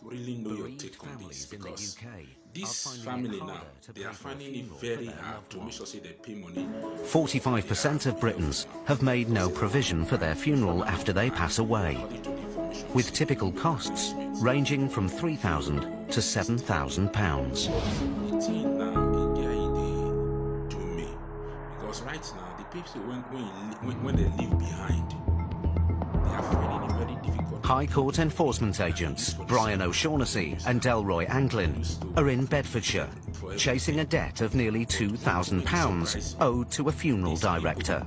really know your take on this, because this family now, they are finding it very hard to make sure they pay money. 45% of Britons have made no provision for their funeral after they pass away, with typical costs ranging from £3,000 to £7,000. Because right now, the people, when they leave behind, they are finding it very difficult. High Court enforcement agents Brian O'Shaughnessy and Delroy Anglin are in Bedfordshire, chasing a debt of nearly £2,000 owed to a funeral director.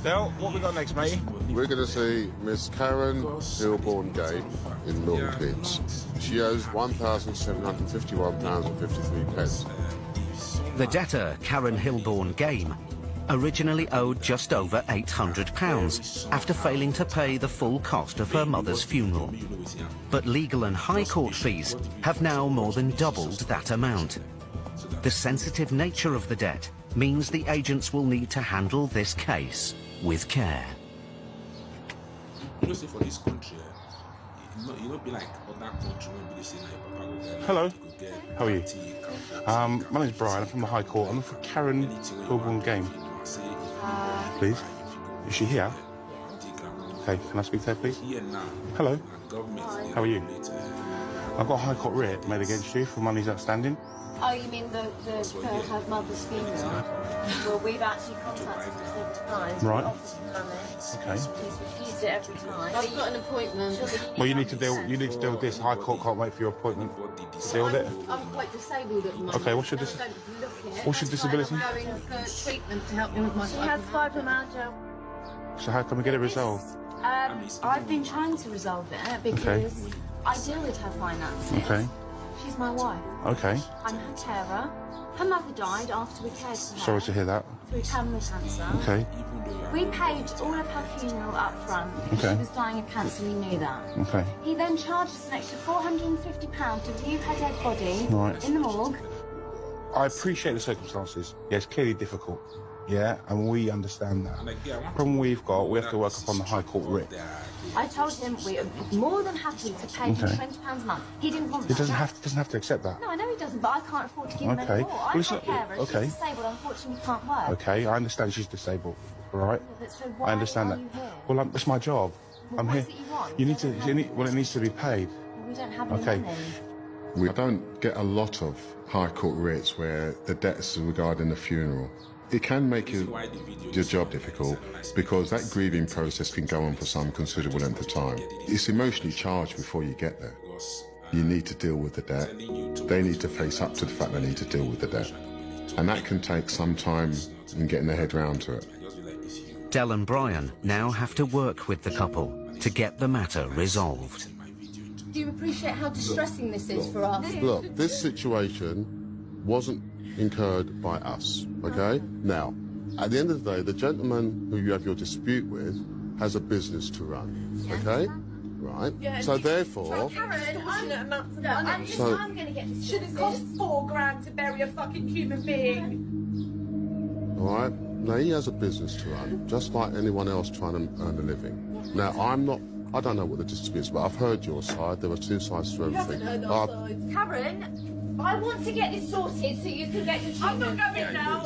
Del, what we got next, mate? We're going to see Miss Karen Hilborn Game in Milton Keynes. She owes £1,751.53. The debtor, Karen Hilborn Game, originally owed just over £800 after failing to pay the full cost of her mother's funeral. But legal and High Court fees have now more than doubled that amount. The sensitive nature of the debt means the agents will need to handle this case with care. You know, say for this country, you know, be like other country when they say, Hello, how are you? My name's Brian, I'm from the High Court. I'm looking for Karen Hilborn Game. Please? Is she here? Okay, can I speak to her, please? Hello. How are you? I've got a High Court writ made against you for monies outstanding. Oh, you mean the for her mother's funeral? Well, we've actually contacted her several times. Right. Offered her money. Okay. She's refused it every time. I've got an appointment. Well, you need to deal with this. High Court can't wait for your appointment. Deal with it. I'm quite disabled at the moment. Okay, what's your disability? I'm going for treatment to help me with my... She has fibromyalgia. So how can we get it resolved? I've been trying to resolve it because I deal with her finances. Okay. She's my wife. Okay. I'm her carer. Her mother died after we cared for her. Sorry to hear that. Through terminal cancer. Okay. We paid all of her funeral up front because she was dying of cancer, we knew that. Okay. He then charged us an extra £450 to view her dead body in the morgue. I appreciate the circumstances. Yeah, it's clearly difficult. Yeah, and we understand that. The problem we've got, we have to work upon the High Court writ. I told him we are more than happy to pay him £20 a month. He didn't want that. He doesn't have to accept that. No, I know he doesn't, but I can't afford to give him Okay. any more. I'm Well, not carer. okay. She's disabled, unfortunately can't work. Okay, I understand she's disabled, all right? So why I understand are that. you here? Well, it's my job. I'm what here. is it you want? You need to. Well, it needs to be paid. Well, we don't have any Okay. money. We don't get a lot of High Court writs where the debts are regarding the funeral. It can make your job difficult because that grieving process can go on for some considerable length of time. It's emotionally charged before you get there. You need to deal with the debt. They need to face up to the fact they need to deal with the debt. And that can take some time in getting their head round to it. Del and Brian now have to work with the couple to get the matter resolved. Do you appreciate how distressing this is for us? Look, this situation wasn't incurred by us, okay? Now, at the end of the day, the gentleman who you have your dispute with has a business to run, okay? Right? So therefore... Karen, I'm going to get this. Should it cost £4 to bury a fucking human being? All right? Now, he has a business to run, just like anyone else trying to earn a living. Now, I don't know what the dispute is, but I've heard your side. There were two sides to everything. Karen, I want to get this sorted so you can get your treatment. I'm not going now.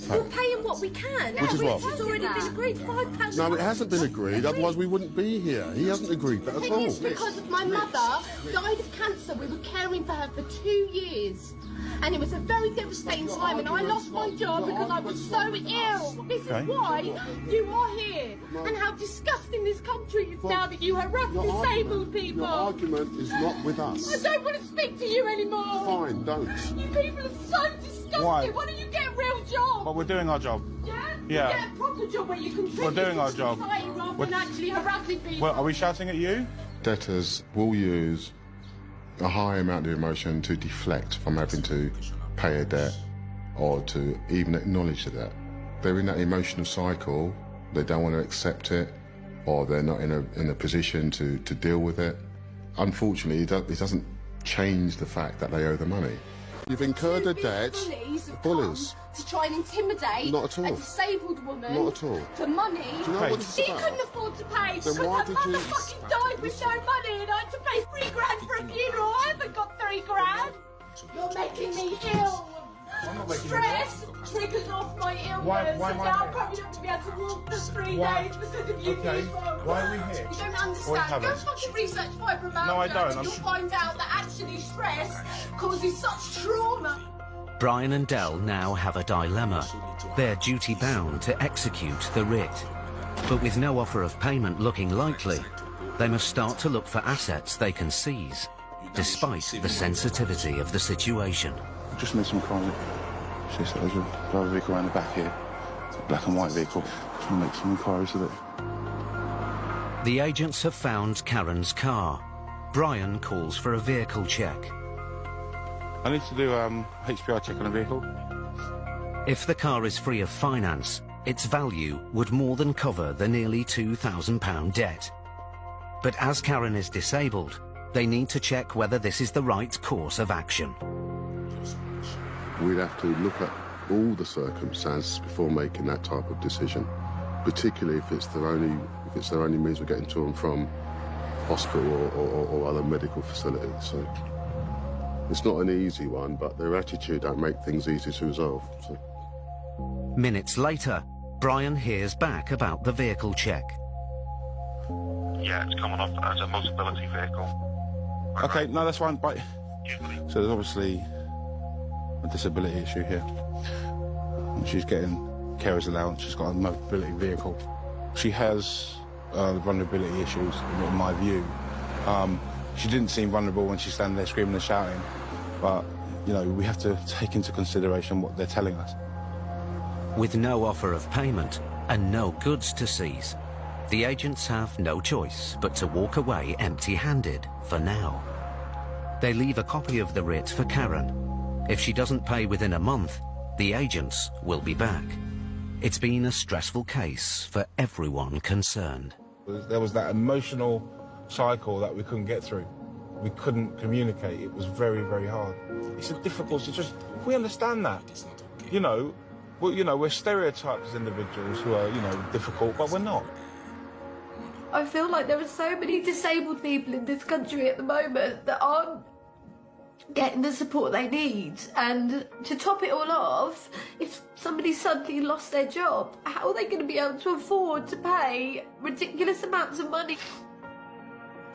We'll pay him what we can. Which is what? It's already been agreed, £5. No, it hasn't been agreed, otherwise we wouldn't be here. He hasn't agreed that at all. It's because my mother died of cancer. We were caring for her for 2 years. And it was a very devastating time, and I lost my job because I was so ill. This is why you are here, and how disgusting this country is now that you harass disabled people. Your argument is not with us. I don't want to speak to you anymore. Fine, don't. You people are so disgusting. Why? Why don't you get a real job? Well, we're doing our job. Yeah? Get a proper job where you can We're doing our job. rather than actually harassing people. Well, are we shouting at you? Debtors will use a high amount of emotion to deflect from having to pay a debt or to even acknowledge the debt. They're in that emotional cycle, they don't want to accept it, or they're not in a position to deal with it. Unfortunately, it doesn't change the fact that they owe the money. You've incurred a debt. Bullies. To try and intimidate Not at all. a disabled woman. Not at all. For money. Do you know what this is She about? couldn't afford to pay because why her did mother you- fucking died with no money and I had to pay £3 for a funeral. my illness. Why and am I now here? I'm probably not going to be able to walk for 3 Why- days because of you. Okay, people. why are we here? You don't What understand. Go happened? fucking research fibromyalgia. No, I don't. And I'm you'll sh- find out that actually stress causes such trauma. Brian and Dell now have a dilemma. They're duty-bound to execute the writ. But with no offer of payment looking likely, they must start to look for assets they can seize, despite the sensitivity of the situation. I just made some crime. She said there's a driver vehicle around the back here. It's a black and white vehicle. Just want to make some inquiries with it. The agents have found Karen's car. Brian calls for a vehicle check. I need to do HPI check on the vehicle. If the car is free of finance, its value would more than cover the nearly £2,000 debt. But as Karen is disabled, they need to check whether this is the right course of action. We'd have to look at all the circumstances before making that type of decision, particularly if it's their only means of getting to and from hospital or other medical facilities. So it's not an easy one, but their attitude don't make things easy to resolve. So. Minutes later, Brian hears back about the vehicle check. Yeah, it's coming up as a mobility vehicle. Okay, no, that's fine. Bye. So there's obviously a disability issue here. She's getting carer's allowance. She's got a mobility vehicle. She has vulnerability issues, in my view. She didn't seem vulnerable when she's standing there screaming and shouting, but, you know, we have to take into consideration what they're telling us. With no offer of payment and no goods to seize, the agents have no choice but to walk away empty-handed for now. They leave a copy of the writ for Karen. If she doesn't pay within a month, the agents will be back. It's been a stressful case for everyone concerned. There was that emotional cycle that we couldn't get through. We couldn't communicate. It was very, very hard. It's a difficult situation. We understand that. You know, we're stereotyped as individuals who are, difficult, but we're not. I feel like there are so many disabled people in this country at the moment that aren't getting the support they need. And to top it all off, if somebody suddenly lost their job, how are they going to be able to afford to pay ridiculous amounts of money?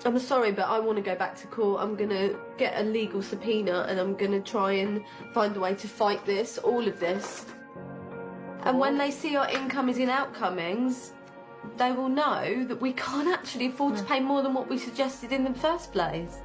I'm sorry, but I want to go back to court. I'm going to get a legal subpoena and I'm going to try and find a way to fight this, all of this. And when they see our incomings and outcomings, they will know that we can't actually afford to pay more than what we suggested in the first place.